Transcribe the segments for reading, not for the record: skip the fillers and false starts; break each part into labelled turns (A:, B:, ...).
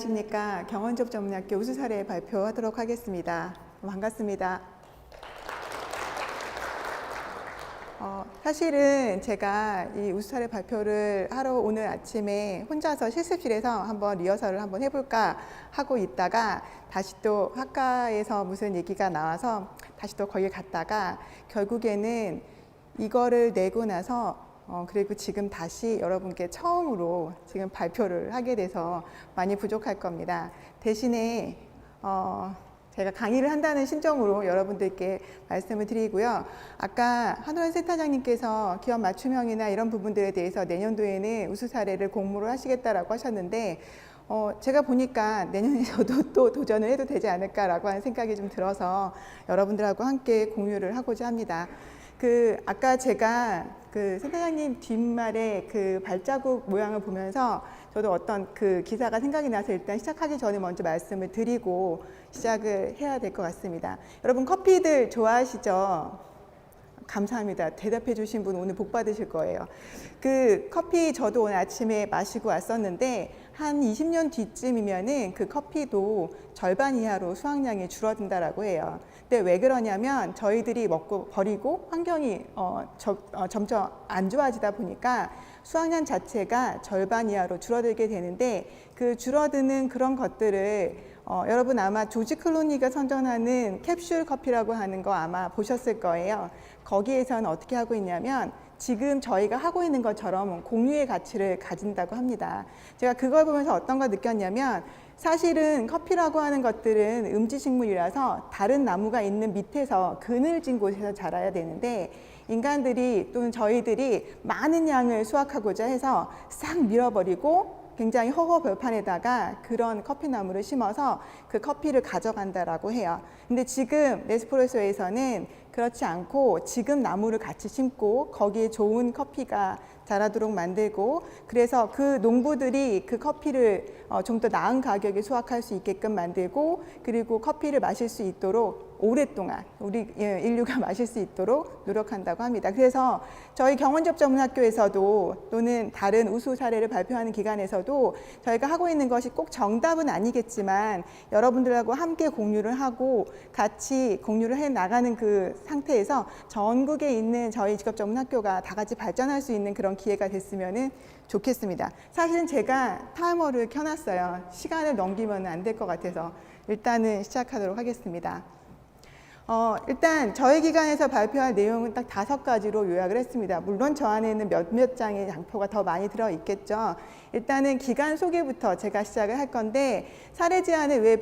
A: 안녕하십니까. 경원접전문학교 우수 사례 발표하도록 하겠습니다. 반갑습니다. 사실은 제가 이 우수 사례 발표를 하러 오늘 아침에 혼자서 실습실에서 한번 리허설을 한번 해볼까 하고 있다가 다시 또 학과에서 무슨 얘기가 나와서 다시 또 거기 갔다가 결국에는 이거를 내고 나서 그리고 지금 다시 여러분께 처음으로 지금 발표를 하게 돼서 많이 부족할 겁니다. 대신에 제가 강의를 한다는 심정으로 여러분들께 말씀을 드리고요. 아까 한우란 센터장님께서 기업 맞춤형이나 이런 부분들에 대해서 내년도에는 우수 사례를 공모를 하시겠다라고 하셨는데 제가 보니까 내년에 저도 또 도전을 해도 되지 않을까라고 하는 생각이 좀 들어서 여러분들하고 함께 공유를 하고자 합니다. 아까 제가 센터장님 뒷말에 발자국 모양을 보면서 저도 어떤 기사가 생각이 나서 일단 시작하기 전에 먼저 말씀을 드리고 시작을 해야 될 것 같습니다. 여러분 커피들 좋아하시죠? 감사합니다. 대답해 주신 분 오늘 복 받으실 거예요. 커피 저도 오늘 아침에 마시고 왔었는데 한 20년 뒤쯤이면은 커피도 절반 이하로 수확량이 줄어든다라고 해요. 근데 왜 그러냐면 저희들이 먹고 버리고 환경이 점점 안 좋아지다 보니까 수확량 자체가 절반 이하로 줄어들게 되는데 줄어드는 그런 것들을 여러분 아마 조지 클루니가 선전하는 캡슐 커피라고 하는 거 아마 보셨을 거예요. 거기에서는 어떻게 하고 있냐면 지금 저희가 하고 있는 것처럼 공유의 가치를 가진다고 합니다. 제가 그걸 보면서 어떤 걸 느꼈냐면 사실은 커피라고 하는 것들은 음지식물이라서 다른 나무가 있는 밑에서 그늘진 곳에서 자라야 되는데 인간들이 또는 저희들이 많은 양을 수확하고자 해서 싹 밀어버리고 굉장히 허허벌판에다가 그런 커피나무를 심어서 그 커피를 가져간다라고 해요. 근데 지금 네스프레소에서는 그렇지 않고 지금 나무를 같이 심고 거기에 좋은 커피가 자라도록 만들고 그래서 농부들이 커피를 좀 더 나은 가격에 수확할 수 있게끔 만들고 그리고 커피를 마실 수 있도록 오랫동안 우리 인류가 마실 수 있도록 노력한다고 합니다. 그래서 저희 경원접전문학교에서도 또는 다른 우수 사례를 발표하는 기관에서도 저희가 하고 있는 것이 꼭 정답은 아니겠지만 여러분들하고 함께 공유를 하고 같이 공유를 해 나가는 상태에서 전국에 있는 저희 직업전문학교가 다 같이 발전할 수 있는 그런 기회가 됐으면 좋겠습니다. 사실은 제가 타이머를 켜놨어요. 시간을 넘기면 안 될 것 같아서 일단은 시작하도록 하겠습니다. 일단 저희 기관에서 발표할 내용은 딱 5가지로 요약을 했습니다. 물론 저 안에는 몇몇 장의 장표가 더 많이 들어있겠죠. 일단은 기관 소개부터 제가 시작을 할 건데 사례 제안을 왜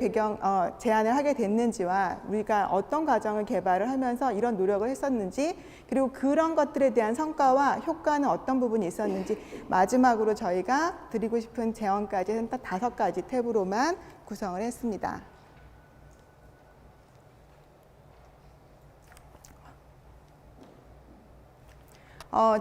A: 제안을 하게 됐는지와 우리가 어떤 과정을 개발을 하면서 이런 노력을 했었는지 그리고 그런 것들에 대한 성과와 효과는 어떤 부분이 있었는지 마지막으로 저희가 드리고 싶은 제언까지는 딱 5가지 탭으로만 구성을 했습니다.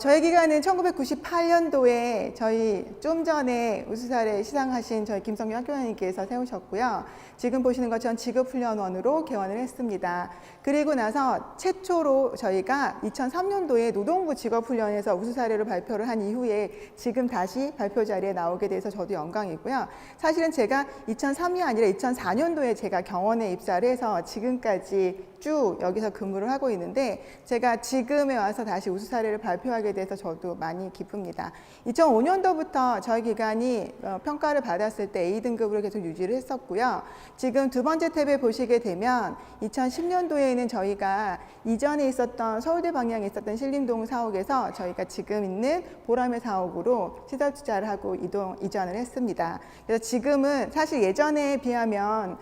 A: 저희 기관은 1998년도에 저희 좀 전에 우수사례 시상하신 저희 김성규 학교장님께서 세우셨고요. 지금 보시는 것처럼 직업훈련원으로 개원을 했습니다. 그리고 나서 최초로 저희가 2003년도에 노동부 직업훈련에서 우수사례를 발표를 한 이후에 지금 다시 발표 자리에 나오게 돼서 저도 영광이고요. 사실은 제가 2003이 아니라 2004년도에 제가 경원에 입사를 해서 지금까지 쭉 여기서 근무를 하고 있는데 제가 지금에 와서 다시 우수사례를 발표하게 돼서 저도 많이 기쁩니다. 2005년도부터 저희 기관이 평가를 받았을 때 A등급으로 계속 유지를 했었고요. 지금 두 번째 탭에 보시게 되면 2010년도에는 저희가 이전에 있었던 서울대 방향에 있었던 신림동 사옥에서 저희가 지금 있는 보람의 사옥으로 시설 투자를 하고 이전을 했습니다. 그래서 지금은 사실 예전에 비하면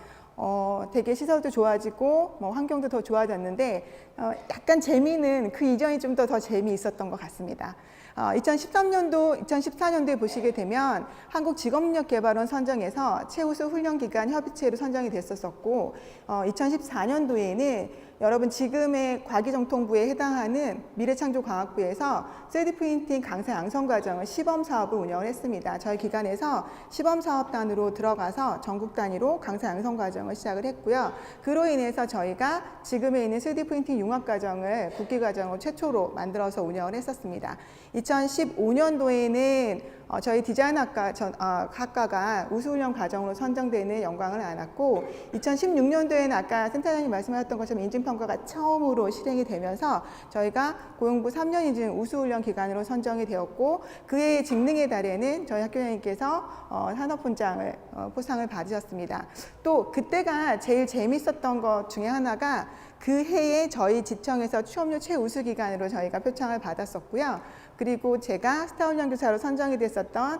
A: 되게 시설도 좋아지고 환경도 더 좋아졌는데 약간 재미는 이전이 좀 더 재미있었던 것 같습니다. 2013년도, 2014년도에 보시게 되면 한국직업력개발원 선정에서 최우수 훈련기관 협의체로 선정이 됐었고 2014년도에는 여러분 지금의 과기정통부에 해당하는 미래창조과학부에서 3D 프린팅 강사 양성 과정을 시범 사업을 운영을 했습니다. 저희 기관에서 시범 사업단으로 들어가서 전국 단위로 강사 양성 과정을 시작을 했고요. 그로 인해서 저희가 지금에 있는 3D 프린팅 융합 과정을 국기 과정으로 최초로 만들어서 운영을 했었습니다. 2015년도에는 저희 학과가 우수훈련 과정으로 선정되는 영광을 안았고 2016년도에는 아까 센터장님 말씀하셨던 것처럼 인증평가가 처음으로 실행이 되면서 저희가 고용부 3년 인증 우수훈련 기관으로 선정이 되었고 그해의 직능의 달에는 저희 학교장님께서 산업훈장을 포상을 받으셨습니다. 또 그때가 제일 재밌었던 것 중에 하나가 그 해에 저희 지청에서 취업률 최우수 기관으로 저희가 표창을 받았었고요. 그리고 제가 스타훈련교사로 선정이 됐었던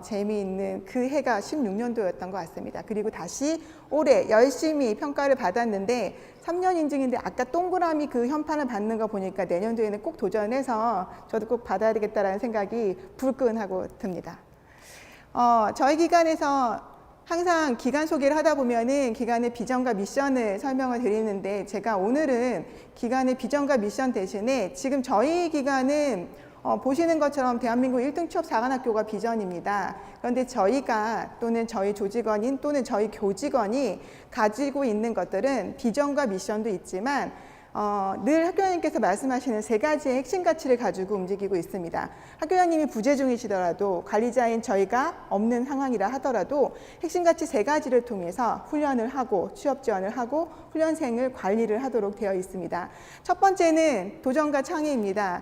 A: 재미있는 그 해가 16년도였던 것 같습니다. 그리고 다시 올해 열심히 평가를 받았는데 3년 인증인데 아까 동그라미 그 현판을 받는 거 보니까 내년도에는 꼭 도전해서 저도 꼭 받아야 되겠다라는 생각이 불끈하고 듭니다. 저희 기관에서 항상 기관 소개를 하다 보면은 기관의 비전과 미션을 설명을 드리는데 제가 오늘은 기관의 비전과 미션 대신에 지금 저희 기관은 보시는 것처럼 대한민국 1등 취업 사관학교가 비전입니다. 그런데 저희가 또는 저희 조직원인 또는 저희 교직원이 가지고 있는 것들은 비전과 미션도 있지만 늘 학교장님께서 말씀하시는 세 가지의 핵심 가치를 가지고 움직이고 있습니다. 학교장님이 부재 중이시더라도 관리자인 저희가 없는 상황이라 하더라도 핵심 가치 세 가지를 통해서 훈련을 하고 취업 지원을 하고 훈련생을 관리를 하도록 되어 있습니다. 첫 번째는 도전과 창의입니다.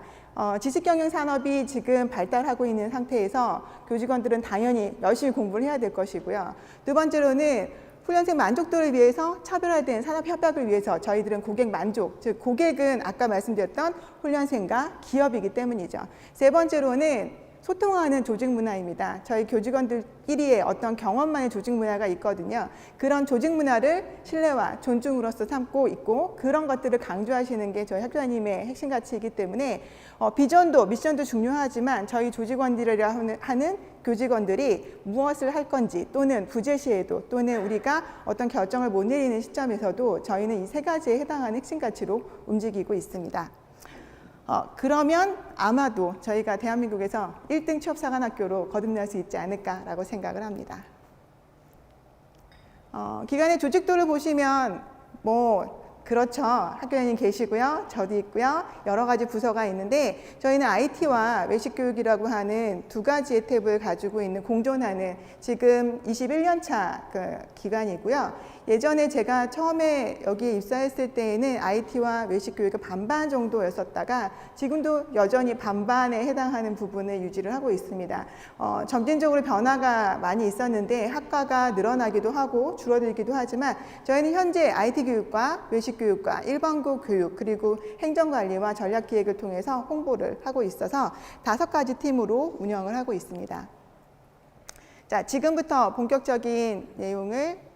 A: 지식경영산업이 지금 발달하고 있는 상태에서 교직원들은 당연히 열심히 공부를 해야 될 것이고요. 두 번째로는 훈련생 만족도를 위해서 차별화된 산업협약을 위해서 저희들은 고객 만족, 즉 고객은 아까 말씀드렸던 훈련생과 기업이기 때문이죠. 세 번째로는 소통하는 조직 문화입니다. 저희 교직원들끼리의 어떤 경험만의 조직 문화가 있거든요. 그런 조직 문화를 신뢰와 존중으로서 삼고 있고 그런 것들을 강조하시는 게 저희 학교장님의 핵심 가치이기 때문에 비전도 미션도 중요하지만 저희 조직원들이라 하는 교직원들이 무엇을 할 건지 또는 부재 시에도 또는 우리가 어떤 결정을 못 내리는 시점에서도 저희는 이 세 가지에 해당하는 핵심 가치로 움직이고 있습니다. 그러면 아마도 저희가 대한민국에서 1등 취업사관학교로 거듭날 수 있지 않을까라고 생각을 합니다. 기관의 조직도를 보시면 그렇죠. 학교장님 계시고요. 저도 있고요. 여러 가지 부서가 있는데 저희는 IT와 외식교육이라고 하는 두 가지의 탭을 가지고 있는 공존하는 지금 21년 차 기관이고요. 예전에 제가 처음에 여기에 입사했을 때에는 IT와 외식교육이 반반 정도였었다가 지금도 여전히 반반에 해당하는 부분을 유지를 하고 있습니다. 점진적으로 변화가 많이 있었는데 학과가 늘어나기도 하고 줄어들기도 하지만 저희는 현재 IT 교육과 외식교육과 일반고 교육 그리고 행정관리와 전략기획을 통해서 홍보를 하고 있어서 5가지 팀으로 운영을 하고 있습니다. 자, 지금부터 본격적인 내용을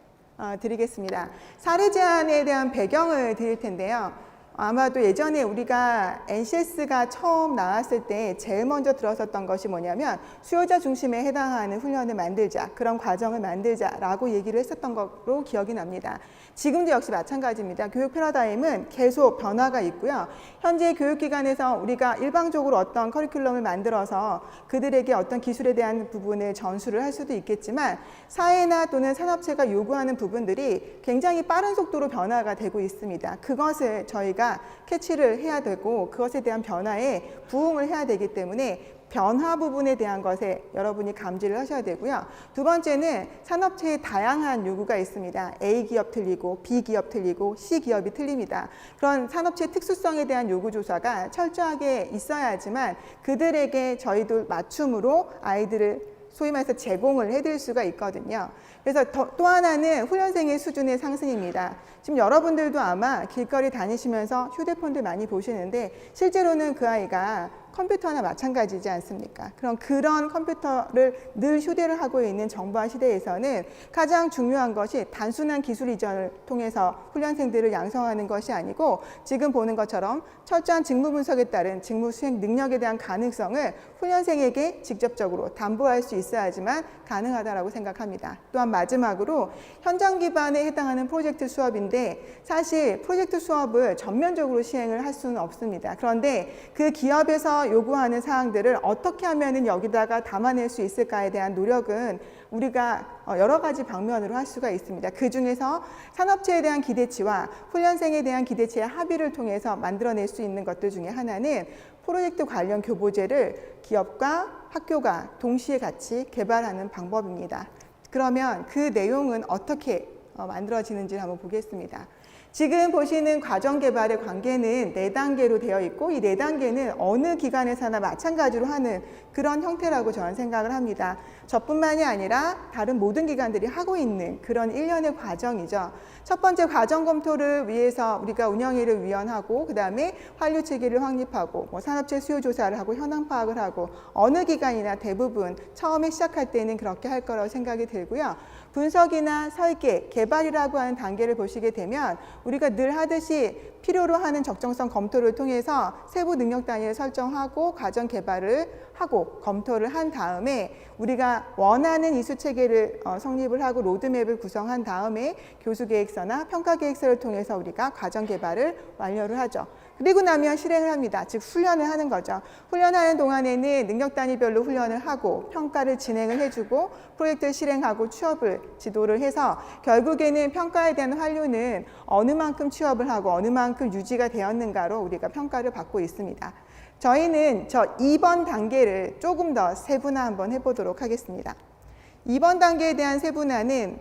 A: 드리겠습니다. 사례 제안에 대한 배경을 드릴 텐데요. 아마도 예전에 우리가 NCS가 처음 나왔을 때 제일 먼저 들었었던 것이 뭐냐면 수요자 중심에 해당하는 훈련을 만들자, 그런 과정을 만들자라고 얘기를 했었던 것으로 기억이 납니다. 지금도 역시 마찬가지입니다. 교육 패러다임은 계속 변화가 있고요. 현재 교육기관에서 우리가 일방적으로 어떤 커리큘럼을 만들어서 그들에게 어떤 기술에 대한 부분을 전수를 할 수도 있겠지만 사회나 또는 산업체가 요구하는 부분들이 굉장히 빠른 속도로 변화가 되고 있습니다. 그것을 저희가 캐치를 해야 되고 그것에 대한 변화에 부응을 해야 되기 때문에 변화 부분에 대한 것에 여러분이 감지를 하셔야 되고요. 두 번째는 산업체의 다양한 요구가 있습니다. A 기업 틀리고 B 기업 틀리고 C 기업이 틀립니다. 그런 산업체의 특수성에 대한 요구 조사가 철저하게 있어야지만 그들에게 저희도 맞춤으로 아이들을 소위 말해서 제공을 해드릴 수가 있거든요. 그래서 또 하나는 훈련생의 수준의 상승입니다. 지금 여러분들도 아마 길거리 다니시면서 휴대폰들 많이 보시는데 실제로는 그 아이가 컴퓨터나 마찬가지지 않습니까? 그런 컴퓨터를 늘 휴대를 하고 있는 정보화 시대에서는 가장 중요한 것이 단순한 기술 이전을 통해서 훈련생들을 양성하는 것이 아니고 지금 보는 것처럼 철저한 직무 분석에 따른 직무 수행 능력에 대한 가능성을 훈련생에게 직접적으로 담보할 수 있어야지만 가능하다고 생각합니다. 또한 마지막으로 현장 기반에 해당하는 프로젝트 수업인데 사실 프로젝트 수업을 전면적으로 시행을 할 수는 없습니다. 그런데 그 기업에서 훈련에서 요구하는 사항들을 어떻게 하면은 여기다가 담아낼 수 있을까에 대한 노력은 우리가 여러 가지 방면으로 할 수가 있습니다. 그 중에서 산업체에 대한 기대치와 훈련생에 대한 기대치의 합의를 통해서 만들어낼 수 있는 것들 중에 하나는 프로젝트 관련 교보제를 기업과 학교가 동시에 같이 개발하는 방법입니다. 그러면 그 내용은 어떻게 만들어지는지 한번 보겠습니다. 지금 보시는 과정 개발의 관계는 4단계로 되어 있고 이 4단계는 어느 기관에서나 마찬가지로 하는 그런 형태라고 저는 생각을 합니다. 저뿐만이 아니라 다른 모든 기관들이 하고 있는 그런 일련의 과정이죠. 첫 번째 과정 검토를 위해서 우리가 운영위를 위원하고 그 다음에 환류 체계를 확립하고 산업체 수요 조사를 하고 현황 파악을 하고 어느 기관이나 대부분 처음에 시작할 때는 그렇게 할 거라고 생각이 들고요. 분석이나 설계, 개발이라고 하는 단계를 보시게 되면 우리가 늘 하듯이 필요로 하는 적정성 검토를 통해서 세부 능력 단위를 설정하고 과정 개발을 하고 검토를 한 다음에 우리가 원하는 이수 체계를 성립을 하고 로드맵을 구성한 다음에 교수 계획서나 평가 계획서를 통해서 우리가 과정 개발을 완료를 하죠. 그리고 나면 실행을 합니다. 즉 훈련을 하는 거죠. 훈련하는 동안에는 능력 단위별로 훈련을 하고 평가를 진행을 해주고 프로젝트를 실행하고 취업을 지도를 해서 결국에는 평가에 대한 환류는 어느 만큼 취업을 하고 어느 만큼 유지가 되었는가로 우리가 평가를 받고 있습니다. 저희는 저 2번 단계를 조금 더 세분화 한번 해보도록 하겠습니다. 2번 단계에 대한 세분화는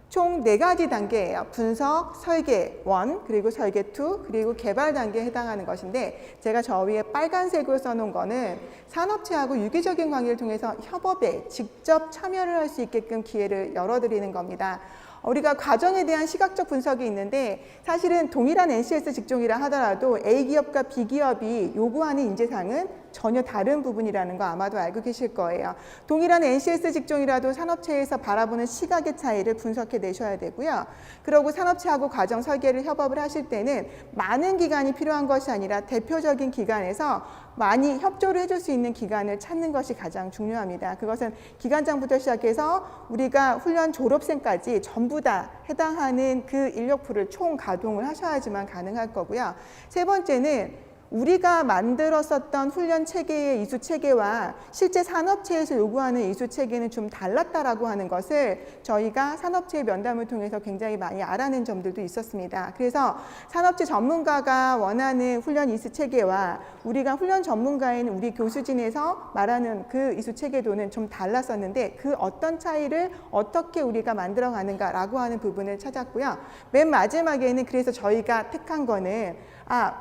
A: 총 4가지 단계예요. 분석, 설계 1, 그리고 설계 2, 그리고 개발 단계에 해당하는 것인데 제가 저 위에 빨간색으로 써놓은 거는 산업체하고 유기적인 관계를 통해서 협업에 직접 참여를 할 수 있게끔 기회를 열어드리는 겁니다. 우리가 과정에 대한 시각적 분석이 있는데 사실은 동일한 NCS 직종이라 하더라도 A기업과 B기업이 요구하는 인재상은 전혀 다른 부분이라는 거 아마도 알고 계실 거예요. 동일한 NCS 직종이라도 산업체에서 바라보는 시각의 차이를 분석해 내셔야 되고요. 그리고 산업체하고 과정 설계를 협업을 하실 때는 많은 기관이 필요한 것이 아니라 대표적인 기관에서 많이 협조를 해줄 수 있는 기관을 찾는 것이 가장 중요합니다. 그것은 기관장부터 시작해서 우리가 훈련 졸업생까지 전부 다 해당하는 그 인력풀을 총 가동을 하셔야지만 가능할 거고요. 세 번째는 우리가 만들었었던 훈련 체계의 이수 체계와 실제 산업체에서 요구하는 이수 체계는 좀 달랐다라고 하는 것을 저희가 산업체의 면담을 통해서 굉장히 많이 알아낸 점들도 있었습니다. 그래서 산업체 전문가가 원하는 훈련 이수 체계와 우리가 훈련 전문가인 우리 교수진에서 말하는 그 이수 체계도는 좀 달랐었는데 그 어떤 차이를 어떻게 우리가 만들어가는가라고 하는 부분을 찾았고요. 맨 마지막에는 그래서 저희가 택한 거는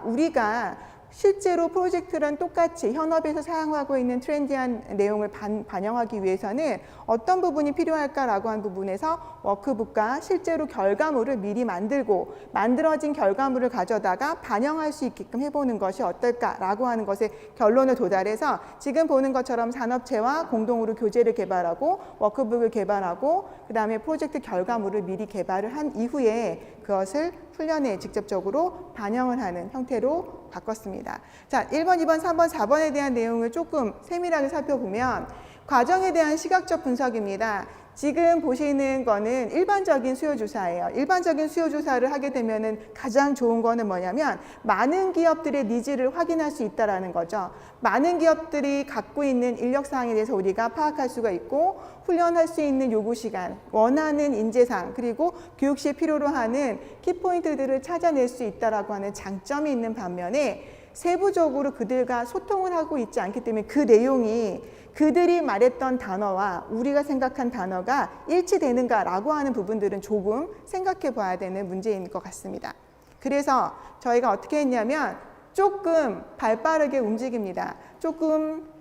A: 우리가 실제로 프로젝트랑 똑같이 현업에서 사용하고 있는 트렌디한 내용을 반영하기 위해서는 어떤 부분이 필요할까라고 한 부분에서 워크북과 실제로 결과물을 미리 만들고 만들어진 결과물을 가져다가 반영할 수 있게끔 해보는 것이 어떨까라고 하는 것에 결론을 도달해서 지금 보는 것처럼 산업체와 공동으로 교재를 개발하고 워크북을 개발하고 그 다음에 프로젝트 결과물을 미리 개발을 한 이후에 그것을 훈련에 직접적으로 반영을 하는 형태로 바꿨습니다. 자, 1번, 2번, 3번, 4번에 대한 내용을 조금 세밀하게 살펴보면 과정에 대한 시각적 분석입니다. 지금 보시는 거는 일반적인 수요조사예요. 일반적인 수요조사를 하게 되면은 가장 좋은 거는 뭐냐면 많은 기업들의 니즈를 확인할 수 있다는 거죠. 많은 기업들이 갖고 있는 인력사항에 대해서 우리가 파악할 수가 있고 훈련할 수 있는 요구시간, 원하는 인재상, 그리고 교육 시에 필요로 하는 키포인트들을 찾아낼 수 있다고 하는 장점이 있는 반면에 세부적으로 그들과 소통을 하고 있지 않기 때문에 그 내용이 그들이 말했던 단어와 우리가 생각한 단어가 일치되는가라고 하는 부분들은 조금 생각해 봐야 되는 문제인 것 같습니다. 그래서 저희가 어떻게 했냐면 조금 발빠르게 움직입니다. 조금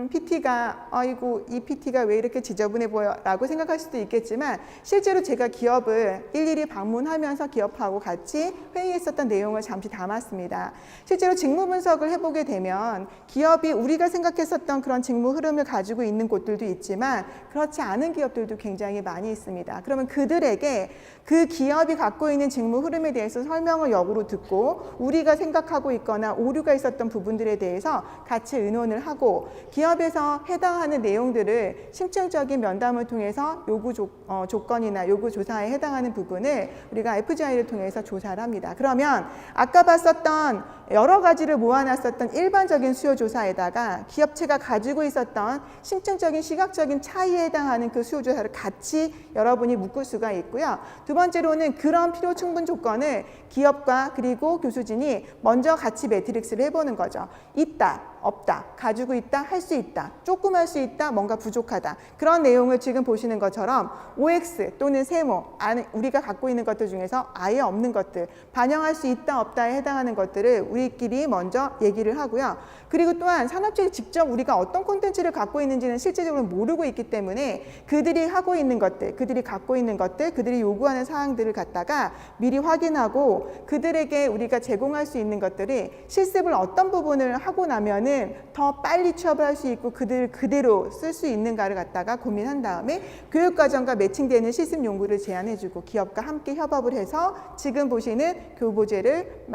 A: PT가 아이고 이 PT가 왜 이렇게 지저분해 보여 라고 생각할 수도 있겠지만 실제로 제가 기업을 일일이 방문하면서 기업하고 같이 회의했었던 내용을 잠시 담았습니다. 실제로 직무 분석을 해보게 되면 기업이 우리가 생각했었던 그런 직무 흐름을 가지고 있는 곳들도 있지만 그렇지 않은 기업들도 굉장히 많이 있습니다. 그러면 그들에게 그 기업이 갖고 있는 직무 흐름에 대해서 설명을 역으로 듣고 우리가 생각하고 있거나 오류가 있었던 부분들에 대해서 같이 의논을 하고 기업에서 해당하는 내용들을 심층적인 면담을 통해서 요구 조건이나 요구 조사에 해당하는 부분을 우리가 FGI를 통해서 조사를 합니다. 그러면 아까 봤었던 여러 가지를 모아놨었던 일반적인 수요조사에다가 기업체가 가지고 있었던 심층적인 시각적인 차이에 해당하는 그 수요조사를 같이 여러분이 묶을 수가 있고요. 두 번째로는 그런 필요 충분 조건을 기업과 그리고 교수진이 먼저 같이 매트릭스를 해보는 거죠. 있다, 없다, 가지고 있다, 할 수 있다, 조금 할 수 있다, 뭔가 부족하다. 그런 내용을 지금 보시는 것처럼 OX 또는 세모, 우리가 갖고 있는 것들 중에서 아예 없는 것들, 반영할 수 있다, 없다에 해당하는 것들을 우리끼리 먼저 얘기를 하고요. 그리고 또한 산업체에 직접 우리가 어떤 콘텐츠를 갖고 있는지는 실제적으로 모르고 있기 때문에 그들이 하고 있는 것들, 그들이 갖고 있는 것들, 그들이 요구하는 사항들을 갖다가 미리 확인하고 그들에게 우리가 제공할 수 있는 것들이 실습을 어떤 부분을 하고 나면은 더 빨리 취업을 할 수 있고 그들 그대로 쓸 수 있는가를 갖다가 고민한 다음에 교육과정과 매칭되는 실습 용구를 제안해주고 기업과 함께 협업을 해서 지금 보시는 교보제를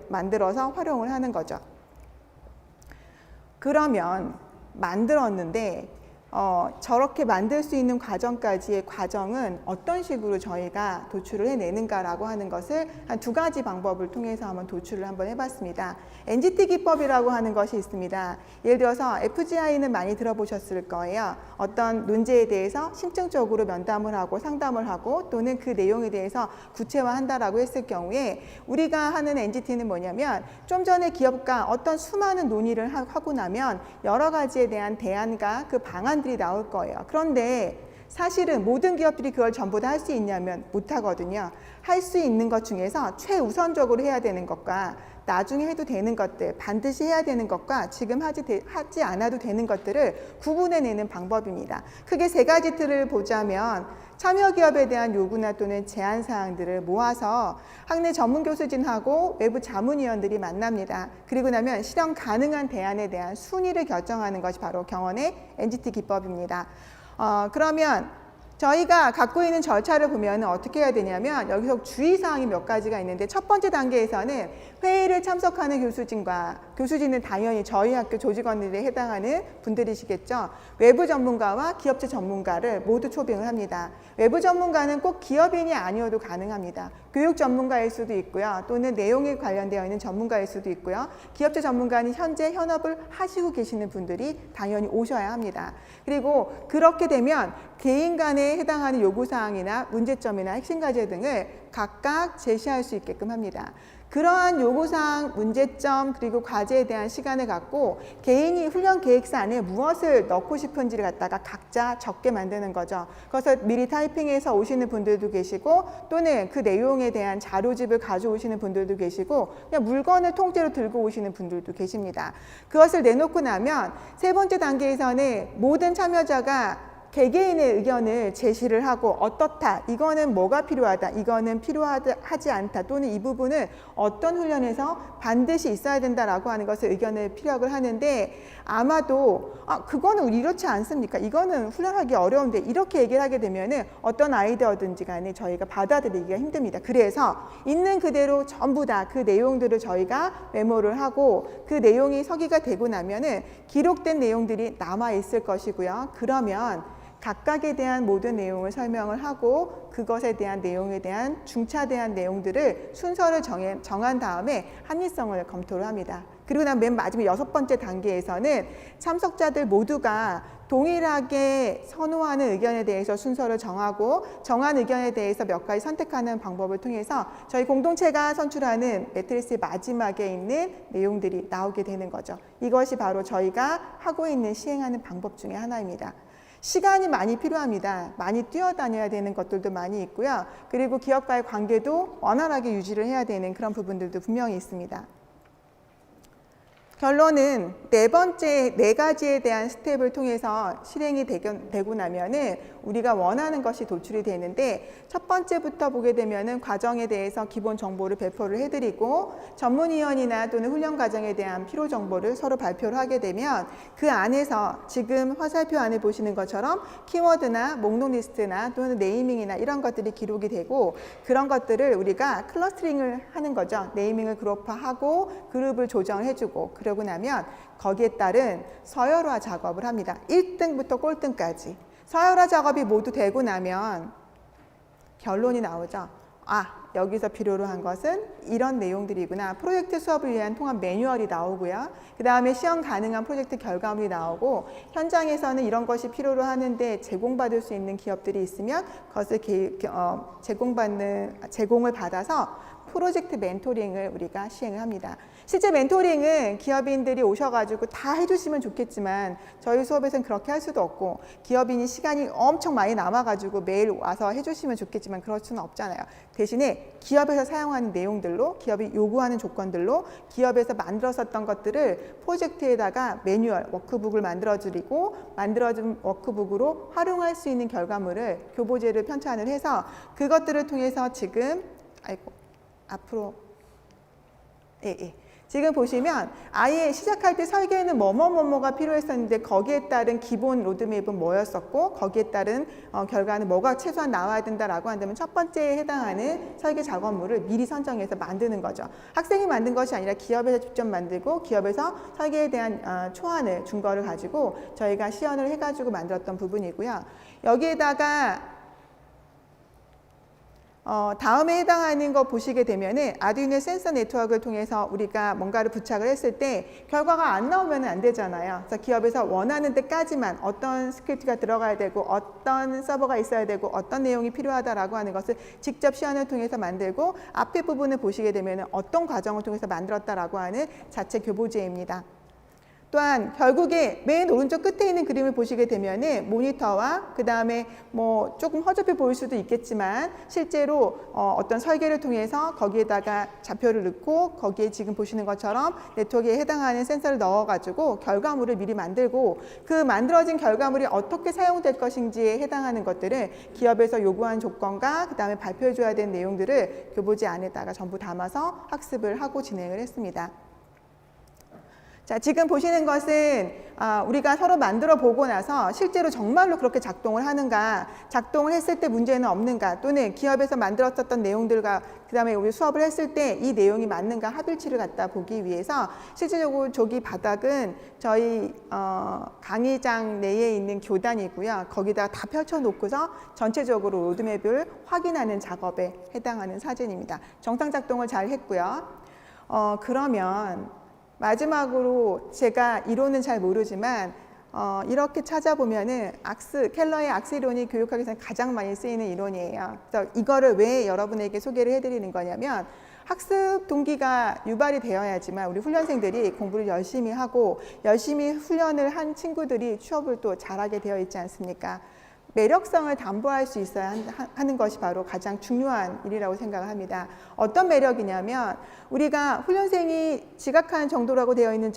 A: 만들어서 활용을 하는 거죠. 그러면 만들었는데 저렇게 만들 수 있는 과정까지의 과정은 어떤 식으로 저희가 도출을 해내는가라고 하는 것을 한 두 가지 방법을 통해서 한번 도출을 한번 해봤습니다. NGT 기법이라고 하는 것이 있습니다. 예를 들어서 FGI는 많이 들어보셨을 거예요. 어떤 논제에 대해서 심층적으로 면담을 하고 상담을 하고 또는 그 내용에 대해서 구체화한다라고 했을 경우에 우리가 하는 NGT는 뭐냐면 좀 전에 기업과 어떤 수많은 논의를 하고 나면 여러 가지에 대한 대안과 그 방안들이 나올 거예요. 그런데 사실은 모든 기업들이 그걸 전부 다 할 수 있냐면 못하거든요. 할 수 있는 것 중에서 최우선적으로 해야 되는 것과 나중에 해도 되는 것들, 반드시 해야 되는 것과 지금 하지 않아도 되는 것들을 구분해내는 방법입니다. 크게 세 가지 틀을 보자면 참여기업에 대한 요구나 또는 제안사항들을 모아서 학내 전문교수진하고 외부 자문위원들이 만납니다. 그리고 나면 실현 가능한 대안에 대한 순위를 결정하는 것이 바로 경원의 NGT 기법입니다. 그러면 저희가 갖고 있는 절차를 보면 어떻게 해야 되냐면 여기서 주의사항이 몇 가지가 있는데 첫 번째 단계에서는 회의를 참석하는 교수진은 당연히 저희 학교 조직원들에 해당하는 분들이시겠죠. 외부 전문가와 기업체 전문가를 모두 초빙을 합니다. 외부 전문가는 꼭 기업인이 아니어도 가능합니다. 교육 전문가일 수도 있고요. 또는 내용에 관련되어 있는 전문가일 수도 있고요. 기업체 전문가는 현재 현업을 하시고 계시는 분들이 당연히 오셔야 합니다. 그리고 그렇게 되면 개인 간에 해당하는 요구사항이나 문제점이나 핵심 과제 등을 각각 제시할 수 있게끔 합니다. 그러한 요구사항, 문제점, 그리고 과제에 대한 시간을 갖고 개인이 훈련 계획서 안에 무엇을 넣고 싶은지를 갖다가 각자 적게 만드는 거죠. 그래서 미리 타이핑해서 오시는 분들도 계시고 또는 그 내용에 대한 자료집을 가져오시는 분들도 계시고 그냥 물건을 통째로 들고 오시는 분들도 계십니다. 그것을 내놓고 나면 세 번째 단계에서는 모든 참여자가 개개인의 의견을 제시를 하고 어떻다, 이거는 뭐가 필요하다, 이거는 필요하지 않다 또는 이 부분은 어떤 훈련에서 반드시 있어야 된다라고 하는 것을 의견을 피력을 하는데 아마도 그거는 이렇지 않습니까? 이거는 훈련하기 어려운데 이렇게 얘기를 하게 되면은 어떤 아이디어든지 간에 저희가 받아들이기가 힘듭니다. 그래서 있는 그대로 전부 다 그 내용들을 저희가 메모를 하고 그 내용이 서기가 되고 나면은 기록된 내용들이 남아 있을 것이고요. 그러면 각각에 대한 모든 내용을 설명을 하고 그것에 대한 내용에 대한 중차대한 내용들을 순서를 정한 다음에 합리성을 검토를 합니다. 그리고 난 맨 마지막 6번째 단계에서는 참석자들 모두가 동일하게 선호하는 의견에 대해서 순서를 정하고 정한 의견에 대해서 몇 가지 선택하는 방법을 통해서 저희 공동체가 선출하는 매트리스의 마지막에 있는 내용들이 나오게 되는 거죠. 이것이 바로 저희가 하고 있는 시행하는 방법 중에 하나입니다. 시간이 많이 필요합니다. 많이 뛰어다녀야 되는 것들도 많이 있고요. 그리고 기업과의 관계도 원활하게 유지를 해야 되는 그런 부분들도 분명히 있습니다. 결론은 네 가지에 대한 스텝을 통해서 실행이 되고 나면은 우리가 원하는 것이 도출이 되는데 첫 번째부터 보게 되면은 과정에 대해서 기본 정보를 배포를 해드리고 전문위원이나 또는 훈련 과정에 대한 필요 정보를 서로 발표를 하게 되면 그 안에서 지금 화살표 안에 보시는 것처럼 키워드나 목록 리스트나 또는 네이밍이나 이런 것들이 기록이 되고 그런 것들을 우리가 클러스터링을 하는 거죠. 네이밍을 그룹화하고 그룹을 조정을 해주고 그러고 나면 거기에 따른 서열화 작업을 합니다. 1등부터 꼴등까지. 서열화 작업이 모두 되고 나면 결론이 나오죠. 여기서 필요로 한 것은 이런 내용들이구나. 프로젝트 수업을 위한 통합 매뉴얼이 나오고요. 그 다음에 시험 가능한 프로젝트 결과물이 나오고, 현장에서는 이런 것이 필요로 하는데 제공받을 수 있는 기업들이 있으면 그것을 제공을 받아서 프로젝트 멘토링을 우리가 시행을 합니다. 실제 멘토링은 기업인들이 오셔가지고 다 해주시면 좋겠지만 저희 수업에서는 그렇게 할 수도 없고, 기업인이 시간이 엄청 많이 남아가지고 매일 와서 해주시면 좋겠지만 그럴 수는 없잖아요. 대신에 기업에서 사용하는 내용들로, 기업이 요구하는 조건들로 기업에서 만들었었던 것들을 프로젝트에다가 매뉴얼, 워크북을 만들어드리고, 만들어진 워크북으로 활용할 수 있는 결과물을 교보제를 편찬을 해서 그것들을 통해서 지금 앞으로 지금 보시면 아예 시작할 때 설계에는 뭐뭐뭐뭐가 필요했었는데 거기에 따른 기본 로드맵은 뭐였었고, 거기에 따른 결과는 뭐가 최소한 나와야 된다라고 한다면 첫 번째에 해당하는 설계 작업물을 미리 선정해서 만드는 거죠. 학생이 만든 것이 아니라 기업에서 직접 만들고, 기업에서 설계에 대한 초안을 준 거를 가지고 저희가 시연을 해가지고 만들었던 부분이고요. 여기에다가 다음에 해당하는 거 보시게 되면은 아두이노 센서 네트워크를 통해서 우리가 뭔가를 부착을 했을 때 결과가 안 나오면 안 되잖아요. 그래서 기업에서 원하는 데까지만 어떤 스크립트가 들어가야 되고, 어떤 서버가 있어야 되고, 어떤 내용이 필요하다라고 하는 것을 직접 시연을 통해서 만들고, 앞에 부분을 보시게 되면은 어떤 과정을 통해서 만들었다라고 하는 자체 교보제입니다. 또한 결국에 맨 오른쪽 끝에 있는 그림을 보시게 되면은 모니터와 그 다음에 뭐 조금 허접해 보일 수도 있겠지만 실제로 어떤 설계를 통해서 거기에다가 좌표를 넣고, 거기에 지금 보시는 것처럼 네트워크에 해당하는 센서를 넣어가지고 결과물을 미리 만들고, 그 만들어진 결과물이 어떻게 사용될 것인지에 해당하는 것들을 기업에서 요구한 조건과 그 다음에 발표해줘야 되는 내용들을 교보제 안에다가 전부 담아서 학습을 하고 진행을 했습니다. 자, 지금 보시는 것은 우리가 서로 만들어 보고 나서 실제로 정말로 그렇게 작동을 하는가, 작동을 했을 때 문제는 없는가, 또는 기업에서 만들었었던 내용들과 그 다음에 우리 수업을 했을 때 이 내용이 맞는가 합일치를 갖다 보기 위해서 실질적으로 저기 바닥은 저희 강의장 내에 있는 교단이고요. 거기다가 다 펼쳐놓고서 전체적으로 로드맵을 확인하는 작업에 해당하는 사진입니다. 정상 작동을 잘 했고요. 그러면 마지막으로 제가 이론은 잘 모르지만 이렇게 찾아보면은 켈러의 악스 이론이 교육학에서는 가장 많이 쓰이는 이론이에요. 그래서 이거를 왜 여러분에게 소개를 해드리는 거냐면, 학습 동기가 유발이 되어야지만 우리 훈련생들이 공부를 열심히 하고 열심히 훈련을 한 친구들이 취업을 또 잘하게 되어 있지 않습니까? 매력성을 담보할 수 있어야 하는 것이 바로 가장 중요한 일이라고 생각을 합니다. 어떤 매력이냐면, 우리가 훈련생이 지각하는 정도라고 되어 있는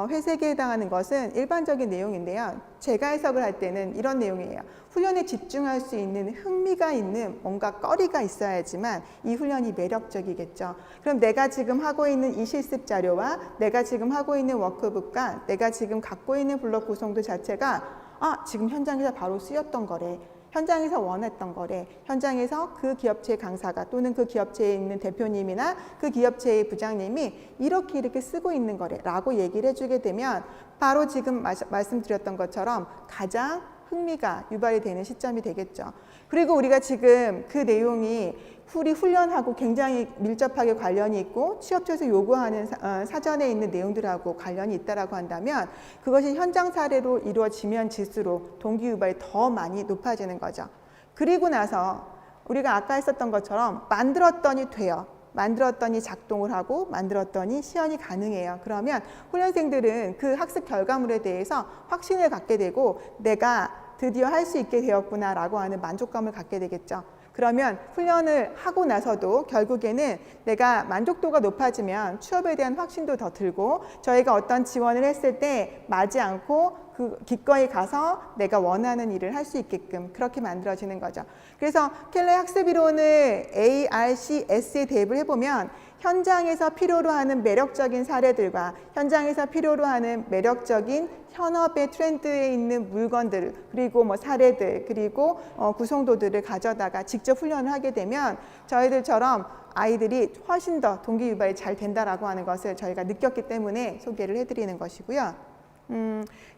A: 회색에 해당하는 것은 일반적인 내용인데요. 제가 해석을 할 때는 이런 내용이에요. 훈련에 집중할 수 있는 흥미가 있는 뭔가 거리가 있어야지만 이 훈련이 매력적이겠죠. 그럼 내가 지금 하고 있는 이 실습 자료와 내가 지금 하고 있는 워크북과 내가 지금 갖고 있는 블록 구성도 자체가 지금 현장에서 바로 쓰였던 거래, 현장에서 원했던 거래, 현장에서 그 기업체의 강사가 또는 그 기업체에 있는 대표님이나 그 기업체의 부장님이 이렇게 쓰고 있는 거래 라고 얘기를 해주게 되면 바로 지금 말씀드렸던 것처럼 가장 흥미가 유발이 되는 시점이 되겠죠. 그리고 우리가 지금 그 내용이 우리 훈련하고 굉장히 밀접하게 관련이 있고 취업처에서 요구하는 사전에 있는 내용들하고 관련이 있다라고 한다면 그것이 현장 사례로 이루어지면 질수록 동기 유발이 더 많이 높아지는 거죠. 그리고 나서 우리가 아까 했었던 것처럼 만들었더니 돼요. 만들었더니 작동을 하고 만들었더니 시연이 가능해요. 그러면 훈련생들은 그 학습 결과물에 대해서 확신을 갖게 되고 내가 드디어 할 수 있게 되었구나 라고 하는 만족감을 갖게 되겠죠. 그러면 훈련을 하고 나서도 결국에는 내가 만족도가 높아지면 취업에 대한 확신도 더 들고 저희가 어떤 지원을 했을 때 맞지 않고 그 기꺼이 가서 내가 원하는 일을 할 수 있게끔 그렇게 만들어지는 거죠. 그래서 켈러의 학습이론을 ARCS에 대입을 해보면 현장에서 필요로 하는 매력적인 사례들과 현장에서 필요로 하는 매력적인 현업의 트렌드에 있는 물건들 그리고 뭐 사례들 그리고 구성도들을 가져다가 직접 훈련을 하게 되면 저희들처럼 아이들이 훨씬 더 동기 유발이 잘 된다라고 하는 것을 저희가 느꼈기 때문에 소개를 해드리는 것이고요.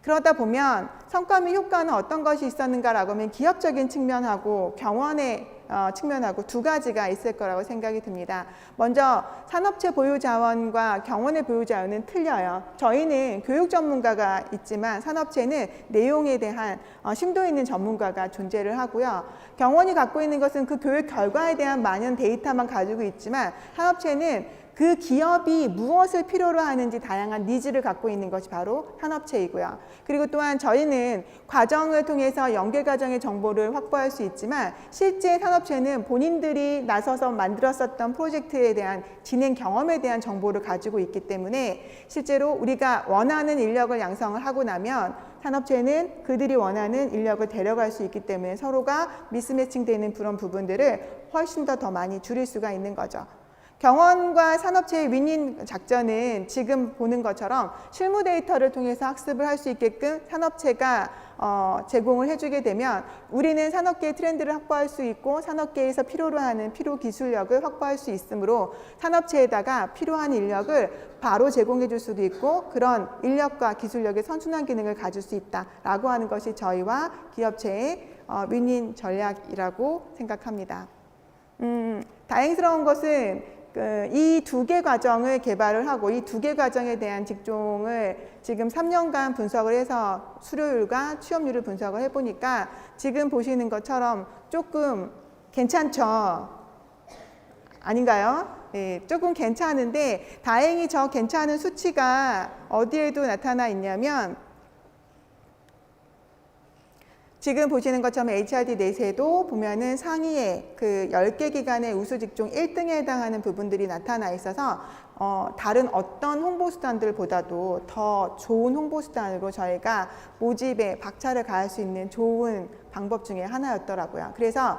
A: 그러다 보면 성과 및 효과는 어떤 것이 있었는가라고 하면 기업적인 측면하고 경원의 측면하고 두 가지가 있을 거라고 생각이 듭니다. 먼저 산업체 보유 자원과 경원의 보유 자원은 틀려요. 저희는 교육 전문가가 있지만 산업체는 내용에 대한 심도 있는 전문가가 존재를 하고요. 경원이 갖고 있는 것은 그 교육 결과에 대한 많은 데이터만 가지고 있지만 산업체는 그 기업이 무엇을 필요로 하는지 다양한 니즈를 갖고 있는 것이 바로 산업체이고요. 그리고 또한 저희는 과정을 통해서 연계 과정의 정보를 확보할 수 있지만 실제 산업체는 본인들이 나서서 만들었었던 프로젝트에 대한 진행 경험에 대한 정보를 가지고 있기 때문에 실제로 우리가 원하는 인력을 양성을 하고 나면 산업체는 그들이 원하는 인력을 데려갈 수 있기 때문에 서로가 미스매칭되는 그런 부분들을 훨씬 더 많이 줄일 수가 있는 거죠. 경원과 산업체의 윈윈 작전은 지금 보는 것처럼 실무 데이터를 통해서 학습을 할 수 있게끔 산업체가 제공을 해주게 되면 우리는 산업계의 트렌드를 확보할 수 있고 산업계에서 필요로 하는 필요 기술력을 확보할 수 있으므로 산업체에다가 필요한 인력을 바로 제공해 줄 수도 있고 그런 인력과 기술력의 선순환 기능을 가질 수 있다라고 하는 것이 저희와 기업체의 윈윈 전략이라고 생각합니다. 다행스러운 것은 이 두 개 과정을 개발을 하고 이 두 개 과정에 대한 직종을 지금 3년간 분석을 해서 수료율과 취업률을 분석을 해보니까 지금 보시는 것처럼 조금 괜찮죠? 아닌가요? 네, 조금 괜찮은데 다행히 저 괜찮은 수치가 어디에도 나타나 있냐면 지금 보시는 것처럼 HRD 넷에도 보면은 상위에 그 10개 기관의 우수 직종 1등에 해당하는 부분들이 나타나 있어서 다른 어떤 홍보 수단들보다도 더 좋은 홍보 수단으로 저희가 모집에 박차를 가할 수 있는 좋은 방법 중에 하나였더라고요. 그래서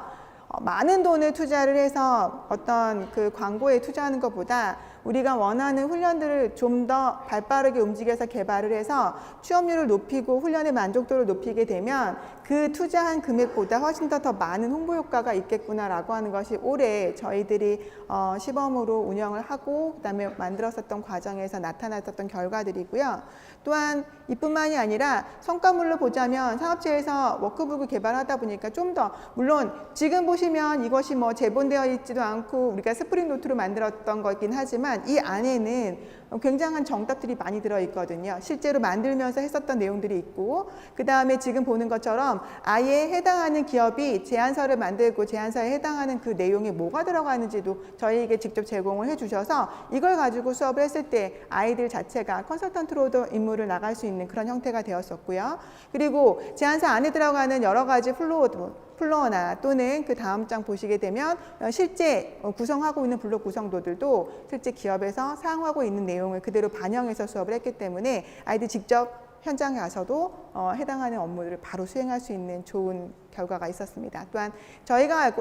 A: 많은 돈을 투자를 해서 어떤 그 광고에 투자하는 것보다 우리가 원하는 훈련들을 좀 더 발빠르게 움직여서 개발을 해서 취업률을 높이고 훈련의 만족도를 높이게 되면 그 투자한 금액보다 훨씬 더 많은 홍보 효과가 있겠구나라고 하는 것이 올해 저희들이 시범으로 운영을 하고 그다음에 만들었었던 과정에서 나타났었던 결과들이고요. 또한 이뿐만이 아니라 성과물로 보자면 산업체에서 워크북을 개발하다 보니까 좀 더 물론 지금 보시면 이것이 뭐 제본되어 있지도 않고 우리가 스프링 노트로 만들었던 거긴 하지만 이 안에는 굉장한 정답들이 많이 들어있거든요. 실제로 만들면서 했었던 내용들이 있고 그 다음에 지금 보는 것처럼 아예 해당하는 기업이 제안서를 만들고 제안서에 해당하는 그 내용에 뭐가 들어가는지도 저희에게 직접 제공을 해주셔서 이걸 가지고 수업을 했을 때 아이들 자체가 컨설턴트로도 임무를 나갈 수 있는 그런 형태가 되었었고요. 그리고 제안서 안에 들어가는 여러 가지 플로어나 또는 그 다음 장 보시게 되면 실제 구성하고 있는 블록 구성도들도 실제 기업에서 사용하고 있는 내용을 그대로 반영해서 수업을 했기 때문에 아이들 직접 현장에 가서도 해당하는 업무들을 바로 수행할 수 있는 좋은 결과가 있었습니다. 또한 저희가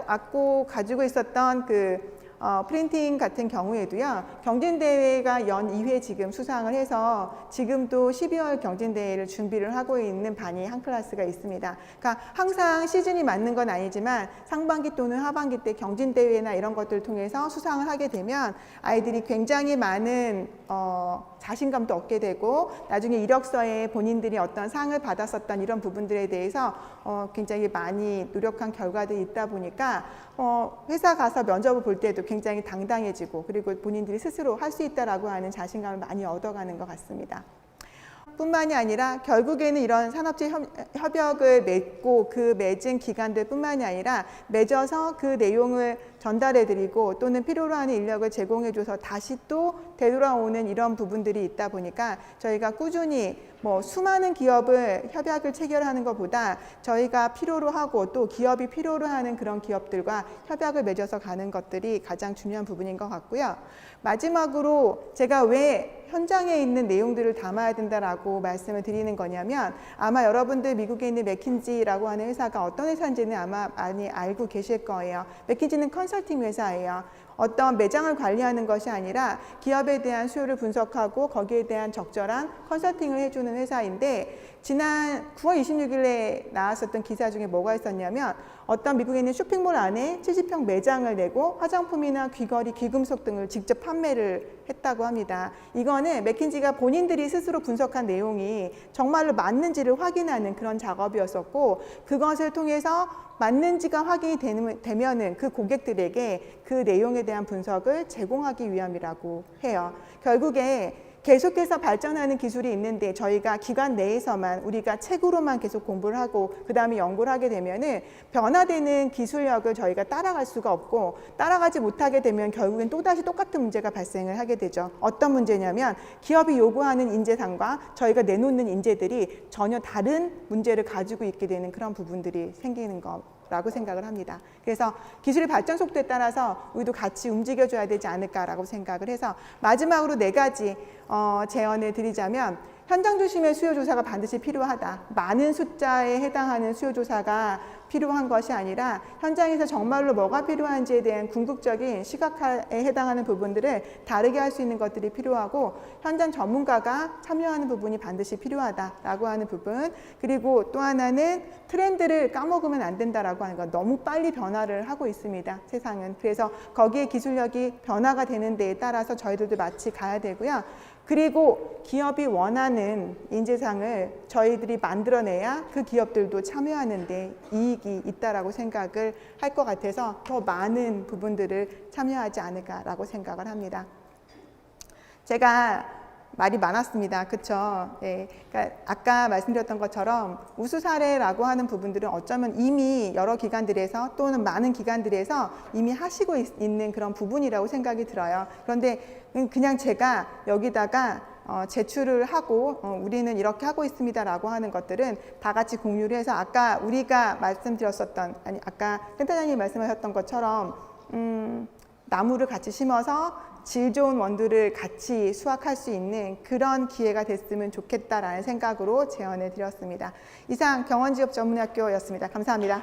A: 가지고 있었던 그 프린팅 같은 경우에도요. 경진대회가 연 2회 지금 수상을 해서 지금도 12월 경진대회를 준비를 하고 있는 반이 한 클래스가 있습니다. 그러니까 항상 시즌이 맞는 건 아니지만 상반기 또는 하반기 때 경진대회나 이런 것들을 통해서 수상을 하게 되면 아이들이 굉장히 많은 자신감도 얻게 되고 나중에 이력서에 본인들이 어떤 상을 받았었던 이런 부분들에 대해서 굉장히 많이 노력한 결과들이 있다 보니까 회사 가서 면접을 볼 때도 굉장히 당당해지고 그리고 본인들이 스스로 할 수 있다라고 하는 자신감을 많이 얻어가는 것 같습니다. 뿐만이 아니라 결국에는 이런 산업체 협약을 맺고 그 맺은 기관들 뿐만이 아니라 맺어서 그 내용을 전달해드리고 또는 필요로 하는 인력을 제공해줘서 다시 또 되돌아오는 이런 부분들이 있다 보니까 저희가 꾸준히 수많은 기업을 협약을 체결하는 것보다 저희가 필요로 하고 또 기업이 필요로 하는 그런 기업들과 협약을 맺어서 가는 것들이 가장 중요한 부분인 것 같고요. 마지막으로 제가 왜 현장에 있는 내용들을 담아야 된다라고 말씀을 드리는 거냐면 아마 여러분들 미국에 있는 맥킨지라고 하는 회사가 어떤 회사인지는 아마 많이 알고 계실 거예요. 맥킨지는 컨설팅 회사예요. 어떤 매장을 관리하는 것이 아니라 기업에 대한 수요를 분석하고 거기에 대한 적절한 컨설팅을 해주는 회사인데, 지난 9월 26일에 나왔었던 기사 중에 뭐가 있었냐면, 어떤 미국에 있는 쇼핑몰 안에 70평 매장을 내고 화장품이나 귀걸이, 귀금속 등을 직접 판매를 했다고 합니다. 이거는 맥킨지가 본인들이 스스로 분석한 내용이 정말로 맞는지를 확인하는 그런 작업이었었고, 그것을 통해서 맞는지가 확인이 되면은 그 고객들에게 그 내용에 대한 분석을 제공하기 위함이라고 해요. 결국에 계속해서 발전하는 기술이 있는데 저희가 기관 내에서만 우리가 책으로만 계속 공부를 하고 그 다음에 연구를 하게 되면은 변화되는 기술력을 저희가 따라갈 수가 없고, 따라가지 못하게 되면 결국엔 또다시 똑같은 문제가 발생을 하게 되죠. 어떤 문제냐면 기업이 요구하는 인재상과 저희가 내놓는 인재들이 전혀 다른 문제를 가지고 있게 되는 그런 부분들이 생기는 거라고 생각을 합니다. 그래서 기술의 발전 속도에 따라서 우리도 같이 움직여줘야 되지 않을까라고 생각을 해서 마지막으로 4가지 제언을 드리자면, 현장 중심의 수요조사가 반드시 필요하다. 많은 숫자에 해당하는 수요조사가 필요한 것이 아니라 현장에서 정말로 뭐가 필요한지에 대한 궁극적인 시각화에 해당하는 부분들을 다르게 할 수 있는 것들이 필요하고, 현장 전문가가 참여하는 부분이 반드시 필요하다라고 하는 부분, 그리고 또 하나는 트렌드를 까먹으면 안 된다라고 하는 것. 너무 빨리 변화를 하고 있습니다, 세상은. 그래서 거기에 기술력이 변화가 되는 데에 따라서 저희들도 같이 가야 되고요. 그리고 기업이 원하는 인재상을 저희들이 만들어내야 그 기업들도 참여하는 데 이익이 있다라고 생각을 할 것 같아서 더 많은 부분들을 참여하지 않을까라고 생각을 합니다. 제가 말이 많았습니다. 그렇죠? 네. 그러니까 아까 말씀드렸던 것처럼 우수 사례라고 하는 부분들은 어쩌면 이미 여러 기관들에서 또는 많은 기관들에서 이미 하시고 있는 그런 부분이라고 생각이 들어요. 그런데 그냥 제가 여기다가 제출을 하고 우리는 이렇게 하고 있습니다라고 하는 것들은 다 같이 공유를 해서, 아까 우리가 말씀드렸었던, 아까 센터장님이 말씀하셨던 것처럼 나무를 같이 심어서 질 좋은 원두를 같이 수확할 수 있는 그런 기회가 됐으면 좋겠다라는 생각으로 제언을 드렸습니다. 이상 경원지업전문학교였습니다. 감사합니다.